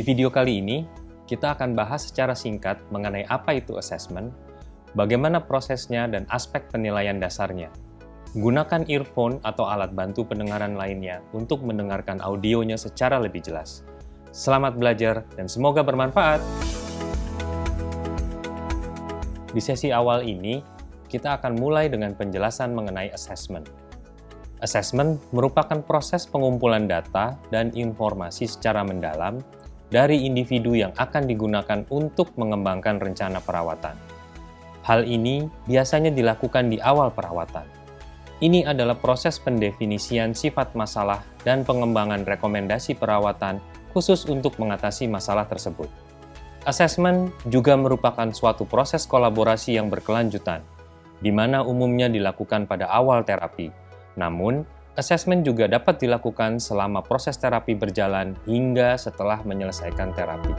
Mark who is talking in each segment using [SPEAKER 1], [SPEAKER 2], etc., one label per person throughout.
[SPEAKER 1] video kali ini, kita akan bahas secara singkat mengenai apa itu assessment, bagaimana prosesnya dan aspek penilaian dasarnya. Gunakan earphone atau alat bantu pendengaran lainnya untuk mendengarkan audionya secara lebih jelas. Selamat belajar dan semoga bermanfaat! Di sesi awal ini, kita akan mulai dengan penjelasan mengenai assessment. Assessment merupakan proses pengumpulan data dan informasi secara mendalam dari individu yang akan digunakan untuk mengembangkan rencana perawatan. Hal ini biasanya dilakukan di awal perawatan. Ini adalah proses pendefinisian sifat masalah dan pengembangan rekomendasi perawatan khusus untuk mengatasi masalah tersebut. Assessment juga merupakan suatu proses kolaborasi yang berkelanjutan, di mana umumnya dilakukan pada awal terapi. Namun, assessment juga dapat dilakukan selama proses terapi berjalan hingga setelah menyelesaikan terapi.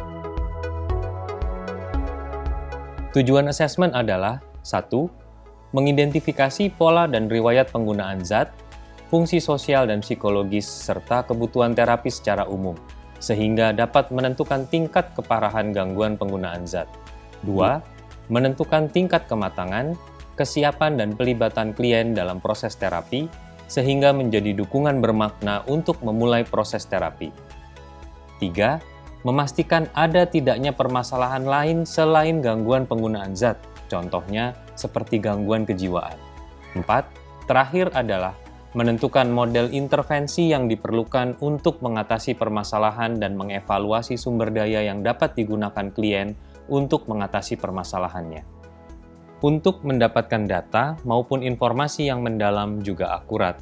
[SPEAKER 1] Tujuan assessment adalah 1. Mengidentifikasi pola dan riwayat penggunaan zat, fungsi sosial dan psikologis, serta kebutuhan terapi secara umum, sehingga dapat menentukan tingkat keparahan gangguan penggunaan zat. 2. Menentukan tingkat kematangan, kesiapan dan pelibatan klien dalam proses terapi, sehingga menjadi dukungan bermakna untuk memulai proses terapi. 3. Memastikan ada tidaknya permasalahan lain selain gangguan penggunaan zat, contohnya seperti gangguan kejiwaan. 4. Terakhir adalah menentukan model intervensi yang diperlukan untuk mengatasi permasalahan dan mengevaluasi sumber daya yang dapat digunakan klien untuk mengatasi permasalahannya. Untuk mendapatkan data maupun informasi yang mendalam juga akurat,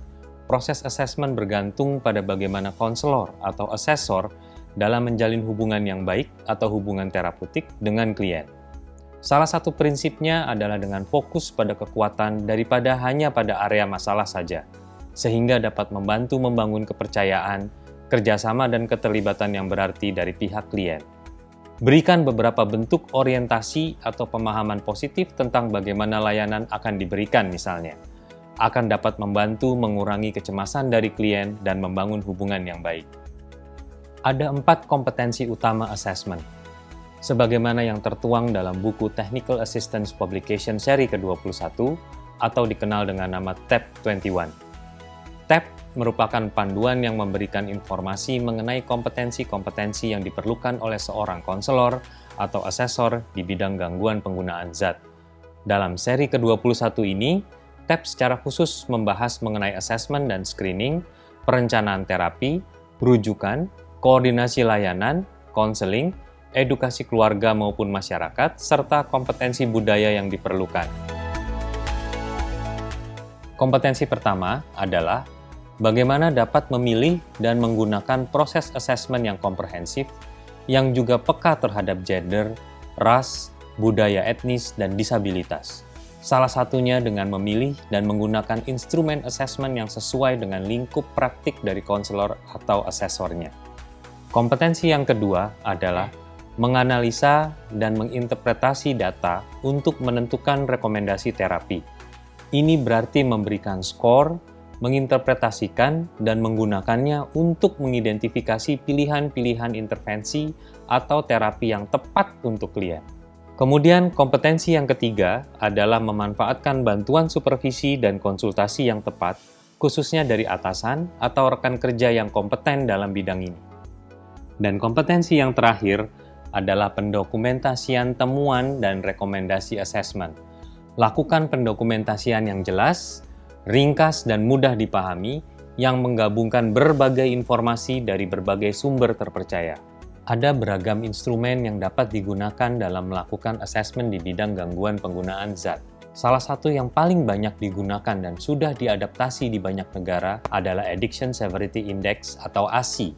[SPEAKER 1] proses assessment bergantung pada bagaimana konselor atau asesor dalam menjalin hubungan yang baik atau hubungan terapeutik dengan klien. Salah satu prinsipnya adalah dengan fokus pada kekuatan daripada hanya pada area masalah saja, sehingga dapat membantu membangun kepercayaan, kerjasama dan keterlibatan yang berarti dari pihak klien. Berikan beberapa bentuk orientasi atau pemahaman positif tentang bagaimana layanan akan diberikan misalnya, akan dapat membantu mengurangi kecemasan dari klien dan membangun hubungan yang baik. Ada 4 kompetensi utama assessment, sebagaimana yang tertuang dalam buku Technical Assistance Publication seri ke-21 atau dikenal dengan nama TAP 21. TAP merupakan panduan yang memberikan informasi mengenai kompetensi-kompetensi yang diperlukan oleh seorang konselor atau asesor di bidang gangguan penggunaan zat. Dalam seri ke-21 ini, TAP secara khusus membahas mengenai assessment dan screening, perencanaan terapi, rujukan, koordinasi layanan, konseling, edukasi keluarga maupun masyarakat, serta kompetensi budaya yang diperlukan. Kompetensi pertama adalah bagaimana dapat memilih dan menggunakan proses assessment yang komprehensif, yang juga peka terhadap gender, ras, budaya etnis, dan disabilitas. Salah satunya dengan memilih dan menggunakan instrumen assessment yang sesuai dengan lingkup praktik dari konselor atau asesornya. Kompetensi yang kedua adalah menganalisa dan menginterpretasi data untuk menentukan rekomendasi terapi. Ini berarti memberikan skor, menginterpretasikan dan menggunakannya untuk mengidentifikasi pilihan-pilihan intervensi atau terapi yang tepat untuk klien. Kemudian, kompetensi yang ketiga adalah memanfaatkan bantuan supervisi dan konsultasi yang tepat, khususnya dari atasan atau rekan kerja yang kompeten dalam bidang ini. Dan kompetensi yang terakhir adalah pendokumentasian temuan dan rekomendasi assessment. Lakukan pendokumentasian yang jelas, ringkas dan mudah dipahami, yang menggabungkan berbagai informasi dari berbagai sumber terpercaya. Ada beragam instrumen yang dapat digunakan dalam melakukan assessment di bidang gangguan penggunaan zat. Salah satu yang paling banyak digunakan dan sudah diadaptasi di banyak negara adalah Addiction Severity Index atau ASI.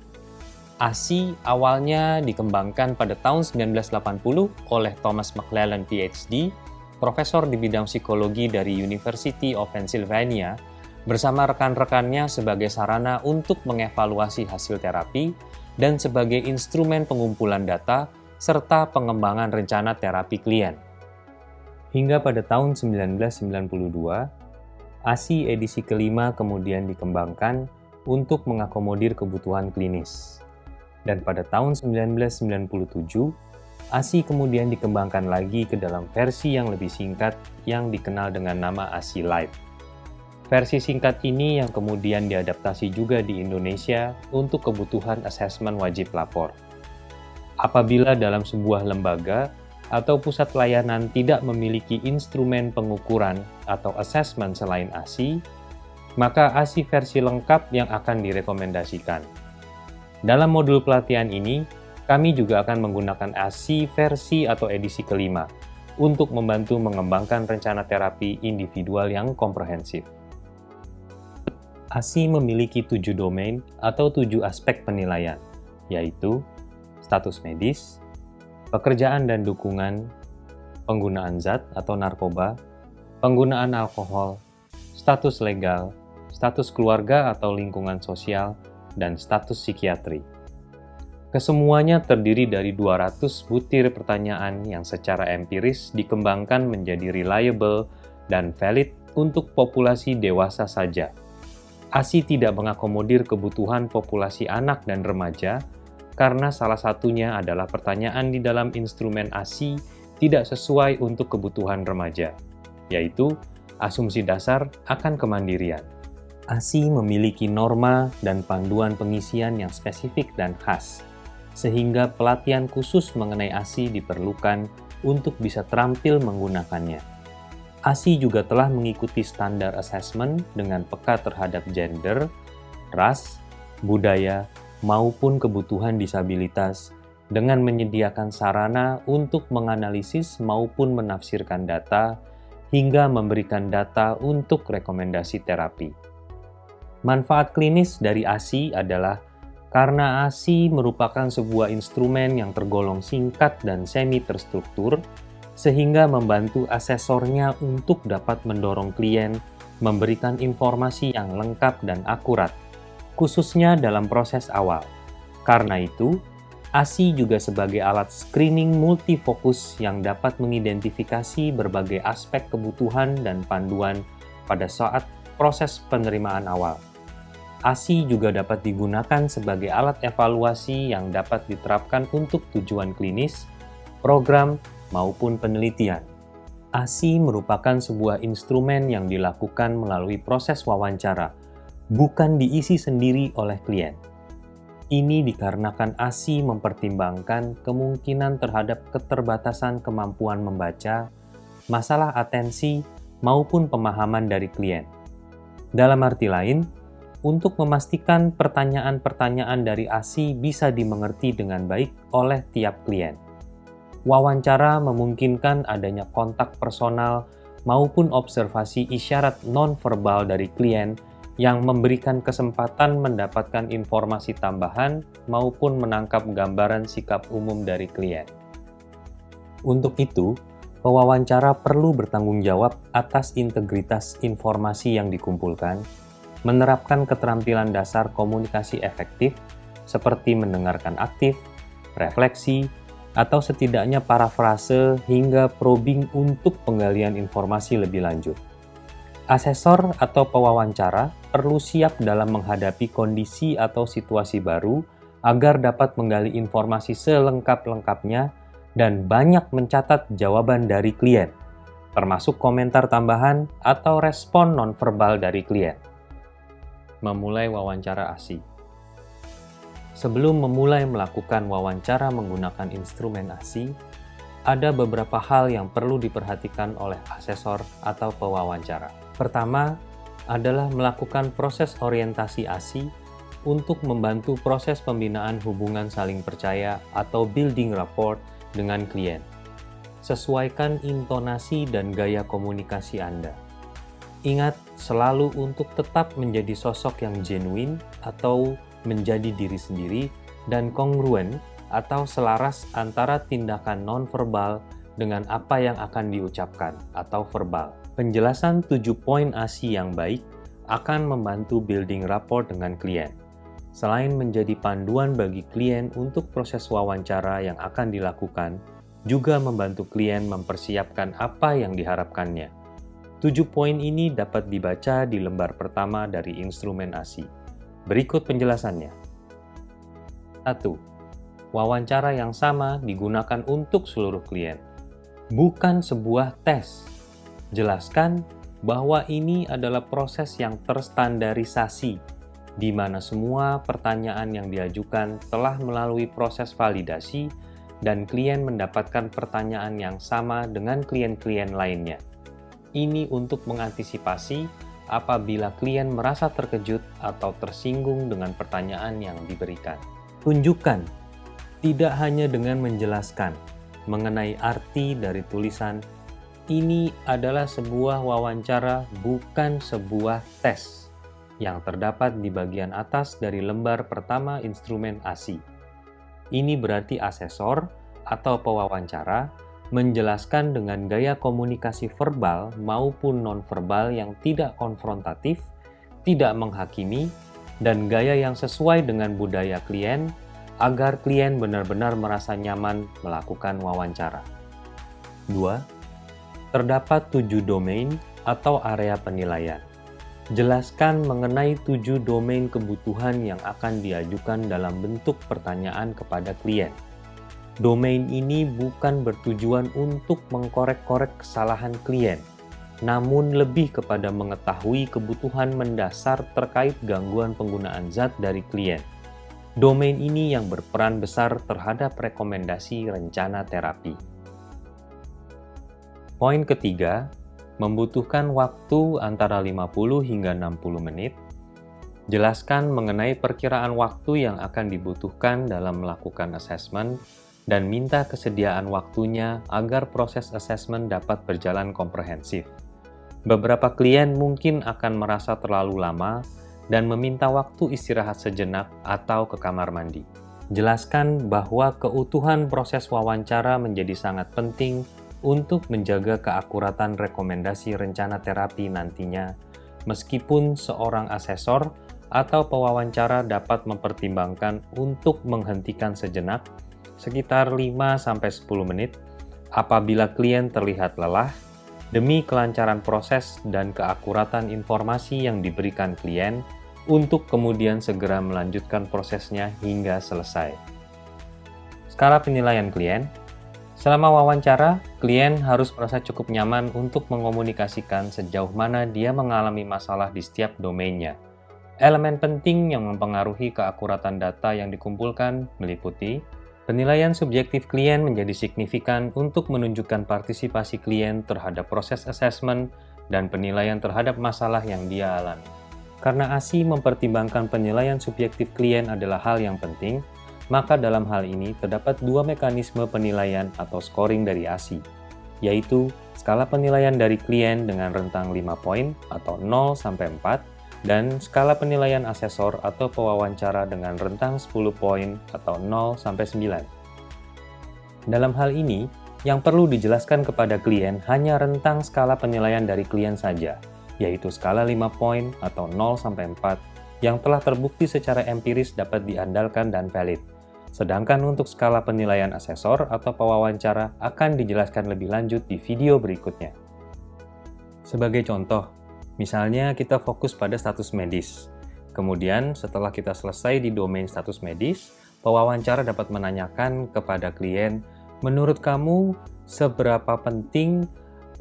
[SPEAKER 1] ASI awalnya dikembangkan pada tahun 1980 oleh Thomas McClelland PhD, profesor di bidang psikologi dari University of Pennsylvania, bersama rekan-rekannya sebagai sarana untuk mengevaluasi hasil terapi dan sebagai instrumen pengumpulan data serta pengembangan rencana terapi klien. Hingga pada tahun 1992, ASI edisi kelima kemudian dikembangkan untuk mengakomodir kebutuhan klinis. Dan pada tahun 1997, ASI kemudian dikembangkan lagi ke dalam versi yang lebih singkat yang dikenal dengan nama ASI Light. Versi singkat ini yang kemudian diadaptasi juga di Indonesia untuk kebutuhan asesmen wajib lapor. Apabila dalam sebuah lembaga atau pusat layanan tidak memiliki instrumen pengukuran atau asesmen selain ASI, maka ASI versi lengkap yang akan direkomendasikan. Dalam modul pelatihan ini, kami juga akan menggunakan ASI versi atau edisi kelima untuk membantu mengembangkan rencana terapi individual yang komprehensif. ASI memiliki 7 domain atau 7 aspek penilaian, yaitu status medis, pekerjaan dan dukungan, penggunaan zat atau narkoba, penggunaan alkohol, status legal, status keluarga atau lingkungan sosial, dan status psikiatri. Kesemuanya terdiri dari 200 butir pertanyaan yang secara empiris dikembangkan menjadi reliable dan valid untuk populasi dewasa saja. ASI tidak mengakomodir kebutuhan populasi anak dan remaja karena salah satunya adalah pertanyaan di dalam instrumen ASI tidak sesuai untuk kebutuhan remaja, yaitu asumsi dasar akan kemandirian. ASI memiliki norma dan panduan pengisian yang spesifik dan khas, sehingga pelatihan khusus mengenai ASI diperlukan untuk bisa terampil menggunakannya. ASI juga telah mengikuti standar assessment dengan peka terhadap gender, ras, budaya, maupun kebutuhan disabilitas dengan menyediakan sarana untuk menganalisis maupun menafsirkan data hingga memberikan data untuk rekomendasi terapi. Manfaat klinis dari ASI adalah karena ASI merupakan sebuah instrumen yang tergolong singkat dan semi-terstruktur, sehingga membantu asesornya untuk dapat mendorong klien memberikan informasi yang lengkap dan akurat, khususnya dalam proses awal. Karena itu, ASI juga sebagai alat screening multifokus yang dapat mengidentifikasi berbagai aspek kebutuhan dan panduan pada saat proses penerimaan awal. ASI juga dapat digunakan sebagai alat evaluasi yang dapat diterapkan untuk tujuan klinis, program, maupun penelitian. ASI merupakan sebuah instrumen yang dilakukan melalui proses wawancara, bukan diisi sendiri oleh klien. Ini dikarenakan ASI mempertimbangkan kemungkinan terhadap keterbatasan kemampuan membaca, masalah atensi, maupun pemahaman dari klien. Dalam arti lain, untuk memastikan pertanyaan-pertanyaan dari ASI bisa dimengerti dengan baik oleh tiap klien. Wawancara memungkinkan adanya kontak personal maupun observasi isyarat non-verbal dari klien yang memberikan kesempatan mendapatkan informasi tambahan maupun menangkap gambaran sikap umum dari klien. Untuk itu, pewawancara perlu bertanggung jawab atas integritas informasi yang dikumpulkan, menerapkan keterampilan dasar komunikasi efektif seperti mendengarkan aktif, refleksi, atau setidaknya parafrase hingga probing untuk penggalian informasi lebih lanjut. Asesor atau pewawancara perlu siap dalam menghadapi kondisi atau situasi baru agar dapat menggali informasi selengkap-lengkapnya dan banyak mencatat jawaban dari klien, termasuk komentar tambahan atau respon nonverbal dari klien. Memulai wawancara ASI. Sebelum memulai melakukan wawancara menggunakan instrumen ASI, ada beberapa hal yang perlu diperhatikan oleh asesor atau pewawancara. Pertama adalah melakukan proses orientasi ASI untuk membantu proses pembinaan hubungan saling percaya atau building rapport dengan klien. Sesuaikan intonasi dan gaya komunikasi Anda. Ingat selalu untuk tetap menjadi sosok yang genuine atau menjadi diri sendiri dan kongruen atau selaras antara tindakan nonverbal dengan apa yang akan diucapkan atau verbal. Penjelasan 7 poin ASI yang baik akan membantu building rapport dengan klien. Selain menjadi panduan bagi klien untuk proses wawancara yang akan dilakukan, juga membantu klien mempersiapkan apa yang diharapkannya. 7 poin ini dapat dibaca di lembar pertama dari instrumen ASI. Berikut penjelasannya. 1. wawancara yang sama digunakan untuk seluruh klien, bukan sebuah tes. Jelaskan bahwa ini adalah proses yang terstandarisasi, di mana semua pertanyaan yang diajukan telah melalui proses validasi dan klien mendapatkan pertanyaan yang sama dengan klien-klien lainnya. Ini untuk mengantisipasi apabila klien merasa terkejut atau tersinggung dengan pertanyaan yang diberikan. Tunjukkan, tidak hanya dengan menjelaskan mengenai arti dari tulisan, ini adalah sebuah wawancara, bukan sebuah tes, yang terdapat di bagian atas dari lembar pertama instrumen ASI. Ini berarti asesor atau pewawancara menjelaskan dengan gaya komunikasi verbal maupun nonverbal yang tidak konfrontatif, tidak menghakimi, dan gaya yang sesuai dengan budaya klien agar klien benar-benar merasa nyaman melakukan wawancara. 2. Terdapat 7 domain atau area penilaian. Jelaskan mengenai 7 domain kebutuhan yang akan diajukan dalam bentuk pertanyaan kepada klien. Domain ini bukan bertujuan untuk mengkorek-korek kesalahan klien, namun lebih kepada mengetahui kebutuhan mendasar terkait gangguan penggunaan zat dari klien. Domain ini yang berperan besar terhadap rekomendasi rencana terapi. Poin ketiga, membutuhkan waktu antara 50 hingga 60 menit. Jelaskan mengenai perkiraan waktu yang akan dibutuhkan dalam melakukan assessment dan minta kesediaan waktunya agar proses assessment dapat berjalan komprehensif. Beberapa klien mungkin akan merasa terlalu lama dan meminta waktu istirahat sejenak atau ke kamar mandi. Jelaskan bahwa keutuhan proses wawancara menjadi sangat penting untuk menjaga keakuratan rekomendasi rencana terapi nantinya, meskipun seorang asesor atau pewawancara dapat mempertimbangkan untuk menghentikan sejenak sekitar 5-10 menit apabila klien terlihat lelah demi kelancaran proses dan keakuratan informasi yang diberikan klien untuk kemudian segera melanjutkan prosesnya hingga selesai. Skala penilaian klien. Selama wawancara, klien harus merasa cukup nyaman untuk mengomunikasikan sejauh mana dia mengalami masalah di setiap domainnya. Elemen penting yang mempengaruhi keakuratan data yang dikumpulkan meliputi penilaian subjektif klien menjadi signifikan untuk menunjukkan partisipasi klien terhadap proses assessment dan penilaian terhadap masalah yang dia alami. Karena ASI mempertimbangkan penilaian subjektif klien adalah hal yang penting, maka dalam hal ini terdapat 2 mekanisme penilaian atau scoring dari ASI, yaitu skala penilaian dari klien dengan rentang 5 poin atau 0-4, dan skala penilaian asesor atau pewawancara dengan rentang 10 poin atau 0-9. Dalam hal ini, yang perlu dijelaskan kepada klien hanya rentang skala penilaian dari klien saja, yaitu skala 5 poin atau 0-4, yang telah terbukti secara empiris dapat diandalkan dan valid. Sedangkan untuk skala penilaian asesor atau pewawancara akan dijelaskan lebih lanjut di video berikutnya. Sebagai contoh, misalnya kita fokus pada status medis. Kemudian setelah kita selesai di domain status medis, pewawancara dapat menanyakan kepada klien, menurut kamu seberapa penting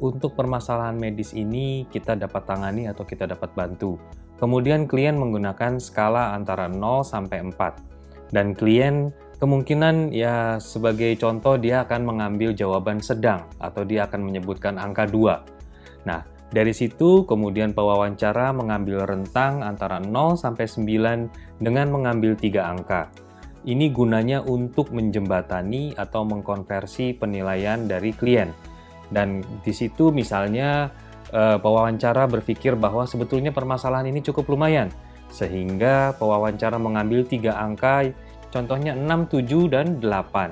[SPEAKER 1] untuk permasalahan medis ini kita dapat tangani atau kita dapat bantu? Kemudian klien menggunakan skala antara 0 sampai 4. Dan klien kemungkinan ya sebagai contoh dia akan mengambil jawaban sedang atau dia akan menyebutkan angka 2. Nah, dari situ kemudian pewawancara mengambil rentang antara 0 sampai 9 dengan mengambil 3 angka. Ini gunanya untuk menjembatani atau mengkonversi penilaian dari klien. Dan di situ misalnya pewawancara berpikir bahwa sebetulnya permasalahan ini cukup lumayan, sehingga pewawancara mengambil 3 angka, contohnya 6, 7, dan 8.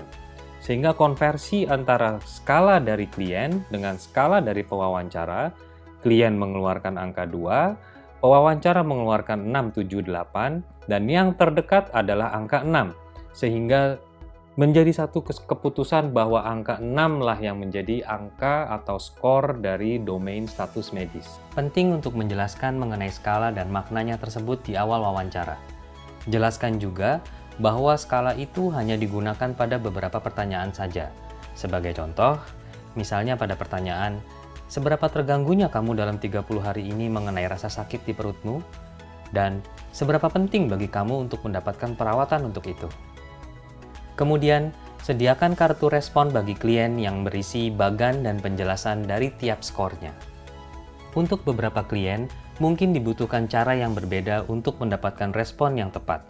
[SPEAKER 1] Sehingga konversi antara skala dari klien dengan skala dari pewawancara, klien mengeluarkan angka 2, pewawancara mengeluarkan 6, 7, 8, dan yang terdekat adalah angka 6. Sehingga menjadi satu keputusan bahwa angka 6 lah yang menjadi angka atau skor dari domain status medis. Penting untuk menjelaskan mengenai skala dan maknanya tersebut di awal wawancara. Jelaskan juga bahwa skala itu hanya digunakan pada beberapa pertanyaan saja. Sebagai contoh, misalnya pada pertanyaan, seberapa terganggunya kamu dalam 30 hari ini mengenai rasa sakit di perutmu? Dan seberapa penting bagi kamu untuk mendapatkan perawatan untuk itu? Kemudian, sediakan kartu respon bagi klien yang berisi bagan dan penjelasan dari tiap skornya. Untuk beberapa klien, mungkin dibutuhkan cara yang berbeda untuk mendapatkan respon yang tepat.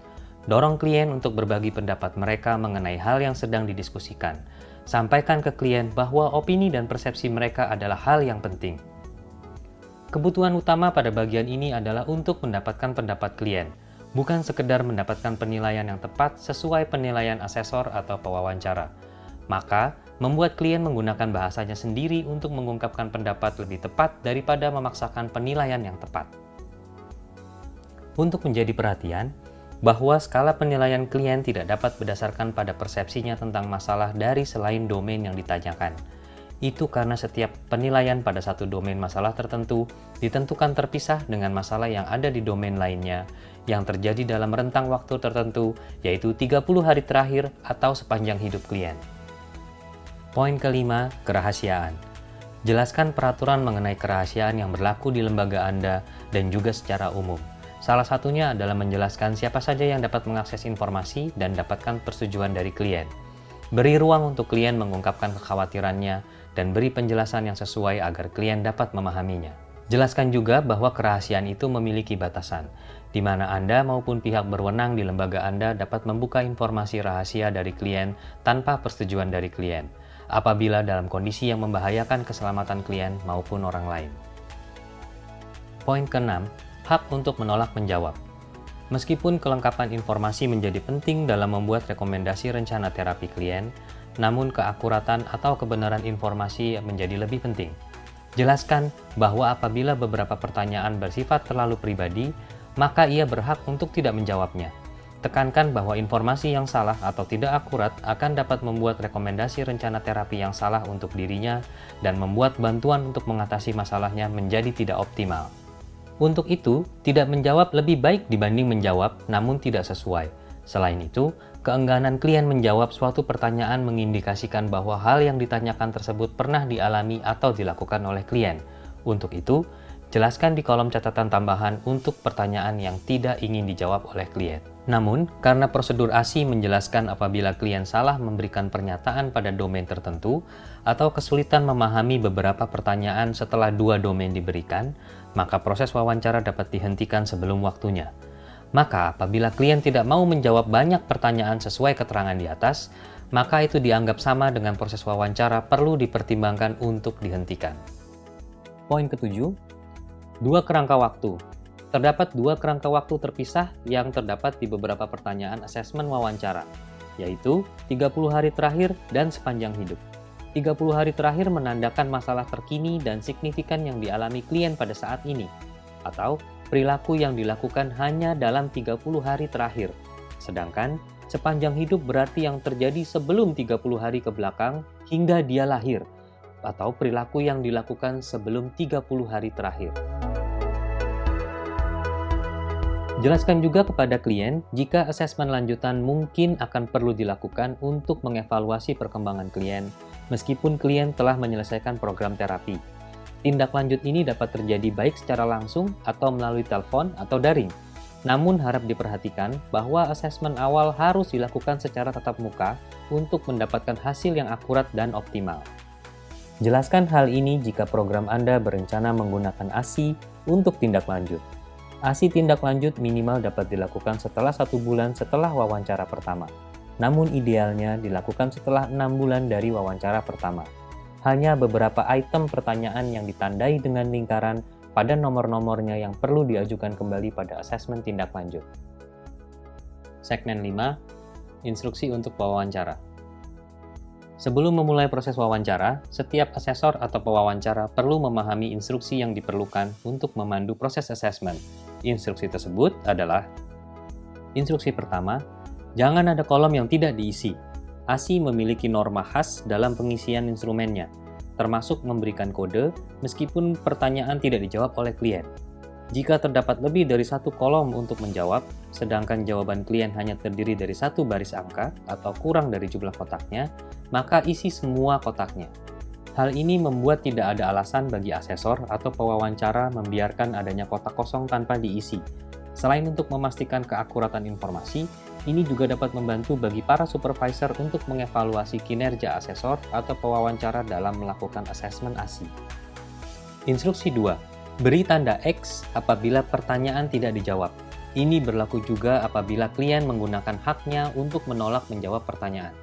[SPEAKER 1] Dorong klien untuk berbagi pendapat mereka mengenai hal yang sedang didiskusikan. Sampaikan ke klien bahwa opini dan persepsi mereka adalah hal yang penting. Kebutuhan utama pada bagian ini adalah untuk mendapatkan pendapat klien, bukan sekedar mendapatkan penilaian yang tepat sesuai penilaian asesor atau pewawancara. Maka, membuat klien menggunakan bahasanya sendiri untuk mengungkapkan pendapat lebih tepat daripada memaksakan penilaian yang tepat. Untuk menjadi perhatian, bahwa skala penilaian klien tidak dapat berdasarkan pada persepsinya tentang masalah dari selain domain yang ditanyakan. Itu karena setiap penilaian pada satu domain masalah tertentu ditentukan terpisah dengan masalah yang ada di domain lainnya yang terjadi dalam rentang waktu tertentu, yaitu 30 hari terakhir atau sepanjang hidup klien. Poin kelima, kerahasiaan. Jelaskan peraturan mengenai kerahasiaan yang berlaku di lembaga Anda dan juga secara umum. Salah satunya adalah menjelaskan siapa saja yang dapat mengakses informasi dan dapatkan persetujuan dari klien. Beri ruang untuk klien mengungkapkan kekhawatirannya dan beri penjelasan yang sesuai agar klien dapat memahaminya. Jelaskan juga bahwa kerahasiaan itu memiliki batasan, di mana Anda maupun pihak berwenang di lembaga Anda dapat membuka informasi rahasia dari klien tanpa persetujuan dari klien, apabila dalam kondisi yang membahayakan keselamatan klien maupun orang lain. Poin keenam, hak untuk menolak menjawab. Meskipun kelengkapan informasi menjadi penting dalam membuat rekomendasi rencana terapi klien, namun keakuratan atau kebenaran informasi menjadi lebih penting. Jelaskan bahwa apabila beberapa pertanyaan bersifat terlalu pribadi, maka ia berhak untuk tidak menjawabnya. Tekankan bahwa informasi yang salah atau tidak akurat akan dapat membuat rekomendasi rencana terapi yang salah untuk dirinya dan membuat bantuan untuk mengatasi masalahnya menjadi tidak optimal. Untuk itu, tidak menjawab lebih baik dibanding menjawab namun tidak sesuai. Selain itu, keengganan klien menjawab suatu pertanyaan mengindikasikan bahwa hal yang ditanyakan tersebut pernah dialami atau dilakukan oleh klien. Untuk itu, jelaskan di kolom catatan tambahan untuk pertanyaan yang tidak ingin dijawab oleh klien. Namun, karena prosedur ASI menjelaskan apabila klien salah memberikan pernyataan pada domain tertentu atau kesulitan memahami beberapa pertanyaan setelah dua domain diberikan, maka proses wawancara dapat dihentikan sebelum waktunya. Maka, apabila klien tidak mau menjawab banyak pertanyaan sesuai keterangan di atas, maka itu dianggap sama dengan proses wawancara perlu dipertimbangkan untuk dihentikan. Poin ketujuh, dua kerangka waktu. Terdapat dua kerangka waktu terpisah yang terdapat di beberapa pertanyaan asesmen wawancara, yaitu 30 hari terakhir dan sepanjang hidup. 30 hari terakhir menandakan masalah terkini dan signifikan yang dialami klien pada saat ini, atau perilaku yang dilakukan hanya dalam 30 hari terakhir. Sedangkan sepanjang hidup berarti yang terjadi sebelum 30 hari ke belakang hingga dia lahir, atau perilaku yang dilakukan sebelum 30 hari terakhir. Jelaskan juga kepada klien jika asesmen lanjutan mungkin akan perlu dilakukan untuk mengevaluasi perkembangan klien, meskipun klien telah menyelesaikan program terapi. Tindak lanjut ini dapat terjadi baik secara langsung atau melalui telepon atau daring. Namun harap diperhatikan bahwa asesmen awal harus dilakukan secara tatap muka untuk mendapatkan hasil yang akurat dan optimal. Jelaskan hal ini jika program Anda berencana menggunakan ASI untuk tindak lanjut. ASI tindak lanjut minimal dapat dilakukan setelah 1 bulan setelah wawancara pertama. Namun idealnya dilakukan setelah 6 bulan dari wawancara pertama. Hanya beberapa item pertanyaan yang ditandai dengan lingkaran pada nomor-nomornya yang perlu diajukan kembali pada asesmen tindak lanjut. Segmen 5, instruksi untuk wawancara. Sebelum memulai proses wawancara, setiap asesor atau pewawancara perlu memahami instruksi yang diperlukan untuk memandu proses asesmen. Instruksi tersebut adalah: instruksi pertama, jangan ada kolom yang tidak diisi. ASI memiliki norma khas dalam pengisian instrumennya, termasuk memberikan kode meskipun pertanyaan tidak dijawab oleh klien. Jika terdapat lebih dari satu kolom untuk menjawab, sedangkan jawaban klien hanya terdiri dari satu baris angka atau kurang dari jumlah kotaknya, maka isi semua kotaknya. Hal ini membuat tidak ada alasan bagi asesor atau pewawancara membiarkan adanya kotak kosong tanpa diisi. Selain untuk memastikan keakuratan informasi, ini juga dapat membantu bagi para supervisor untuk mengevaluasi kinerja asesor atau pewawancara dalam melakukan asesmen ASI. Instruksi 2. Beri tanda X apabila pertanyaan tidak dijawab. Ini berlaku juga apabila klien menggunakan haknya untuk menolak menjawab pertanyaan.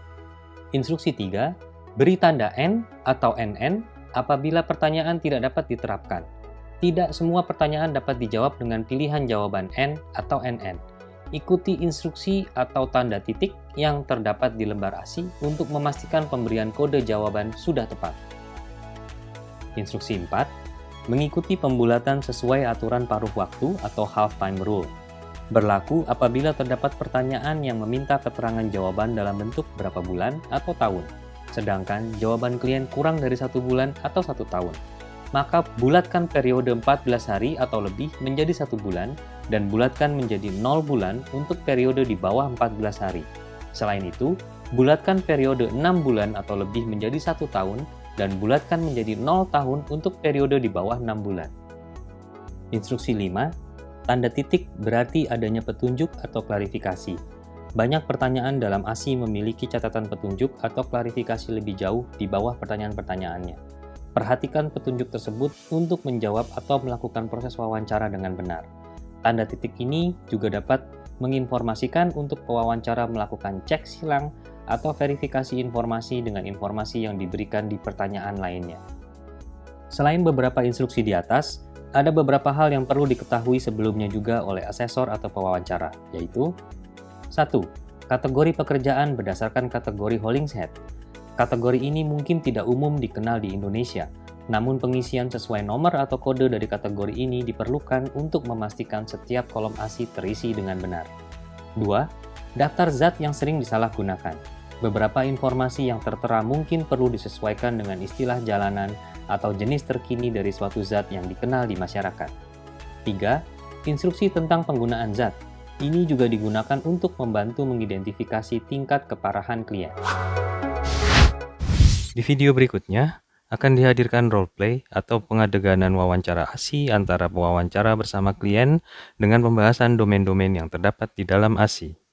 [SPEAKER 1] Instruksi 3. Beri tanda N atau NN apabila pertanyaan tidak dapat diterapkan. Tidak semua pertanyaan dapat dijawab dengan pilihan jawaban N atau NN. Ikuti instruksi atau tanda titik yang terdapat di lembar ASI untuk memastikan pemberian kode jawaban sudah tepat. Instruksi 4. Mengikuti pembulatan sesuai aturan paruh waktu atau half-time rule. Berlaku apabila terdapat pertanyaan yang meminta keterangan jawaban dalam bentuk berapa bulan atau tahun, sedangkan jawaban klien kurang dari 1 bulan atau 1 tahun. Maka bulatkan periode 14 hari atau lebih menjadi 1 bulan, dan bulatkan menjadi 0 bulan untuk periode di bawah 14 hari. Selain itu, bulatkan periode 6 bulan atau lebih menjadi 1 tahun, dan bulatkan menjadi 0 tahun untuk periode di bawah 6 bulan. Instruksi 5. Tanda titik berarti adanya petunjuk atau klarifikasi. Banyak pertanyaan dalam ASI memiliki catatan petunjuk atau klarifikasi lebih jauh di bawah pertanyaan-pertanyaannya. Perhatikan petunjuk tersebut untuk menjawab atau melakukan proses wawancara dengan benar. Tanda titik ini juga dapat menginformasikan untuk pewawancara melakukan cek silang atau verifikasi informasi dengan informasi yang diberikan di pertanyaan lainnya. Selain beberapa instruksi di atas, ada beberapa hal yang perlu diketahui sebelumnya juga oleh asesor atau pewawancara, yaitu 1. Kategori pekerjaan berdasarkan kategori Hollingshead. Kategori ini mungkin tidak umum dikenal di Indonesia, namun pengisian sesuai nomor atau kode dari kategori ini diperlukan untuk memastikan setiap kolom ASI terisi dengan benar. 2. Daftar zat yang sering disalahgunakan. Beberapa informasi yang tertera mungkin perlu disesuaikan dengan istilah jalanan atau jenis terkini dari suatu zat yang dikenal di masyarakat. 3. Instruksi tentang penggunaan zat. Ini juga digunakan untuk membantu mengidentifikasi tingkat keparahan klien. Di video berikutnya, akan dihadirkan roleplay atau pengadeganan wawancara ASI antara pewawancara bersama klien dengan pembahasan domain-domain yang terdapat di dalam ASI.